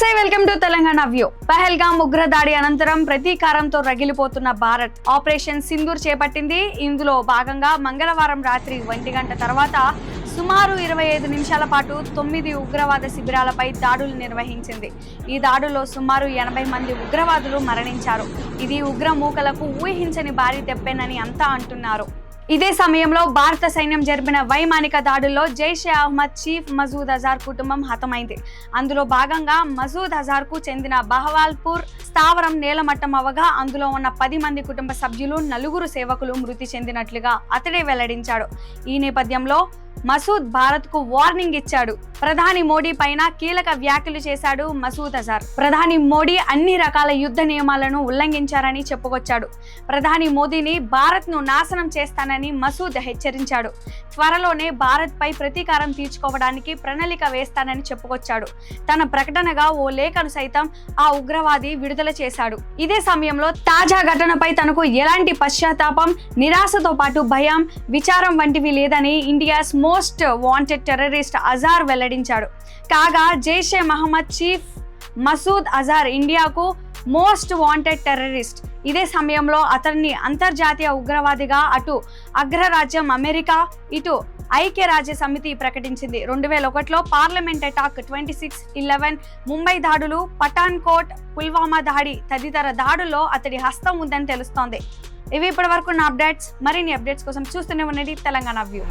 నమస్తే, welcome to Telangana view. Pahalgam ఉగ్రదాడి అనంతరం ప్రతీకారంతో రగిలిపోతున్న భారత్ ఆపరేషన్ సింధూర్ చేపట్టింది. ఇందులో భాగంగా మంగళవారం రాత్రి 1 గంట తర్వాత సుమారు 25 నిమిషాల పాటు 9 ఉగ్రవాద శిబిరాలపై దాడులు నిర్వహించింది. ఈ దాడుల్లో సుమారు 80 మంది ఉగ్రవాదులు మరణించారు. ఇది ఉగ్రమూకలకు ఊహించని భారీ దెబ్బేనని అంతా అంటున్నారు. ఇదే సమయంలో భారత సైన్యం జరిపిన వైమానిక దాడుల్లో జైషే అహ్మద్ చీఫ్ మసూద్ అజార్ కుటుంబం హతమైంది. అందులో భాగంగా మసూద్ అజార్ కు చెందిన బహవాల్పూర్ స్థావరం నేలమట్టం అవగా అందులో ఉన్న 10 మంది కుటుంబ సభ్యులు, 4 సేవకులు మృతి చెందినట్లుగా అతడే వెల్లడించాడు. ఈ నేపథ్యంలో మసూద్ భారత్ కు వార్నింగ్ ఇచ్చాడు. ప్రధాని మోడీ పైన కీలక వ్యాఖ్యలు చేశాడు మసూద్ అజార్. ప్రధాని మోడీ అన్ని రకాల యుద్ధ నియమాలను ఉల్లంఘించారని చెప్పుకొచ్చాడు. ప్రధాని మోదీని భారత్ ను నాశనం చేస్తానని మసూద్ హెచ్చరించాడు. త్వరలోనే భారత్ పై ప్రతీకారం తీర్చుకోవడానికి ప్రణాళిక వేస్తానని చెప్పుకొచ్చాడు. తన ప్రకటనగా ఓ లేఖను సైతం ఆ ఉగ్రవాది విడుదల చేశాడు. ఇదే సమయంలో తాజా ఘటనపై తనకు ఎలాంటి పశ్చాత్తాపం, నిరాశతో పాటు భయం, విచారం వంటివి లేదని India's most wanted terrorist Azhar వెల్లడించాడు. కాగా జైషే మహమ్మద్ చీఫ్ మసూద్ అజార్ ఇండియాకు మోస్ట్ వాంటెడ్ టెర్రరిస్ట్. ఇదే సమయంలో అతన్ని అంతర్జాతీయ ఉగ్రవాదిగా అటు అగ్రరాజ్యం అమెరికా, ఇటు ఐక్యరాజ్య సమితి ప్రకటించింది. 2001లో పార్లమెంట్ అటాక్, 26/11 ముంబై దాడులు, పఠాన్ కోట్, పుల్వామా దాడి తదితర దాడుల్లో అతడి హస్తం ఉందని తెలుస్తోంది. ఇవి ఇప్పటి వరకు నా అప్డేట్స్. మరిన్ని అప్డేట్స్ కోసం చూస్తూనే ఉండండి తెలంగాణ వ్యూ.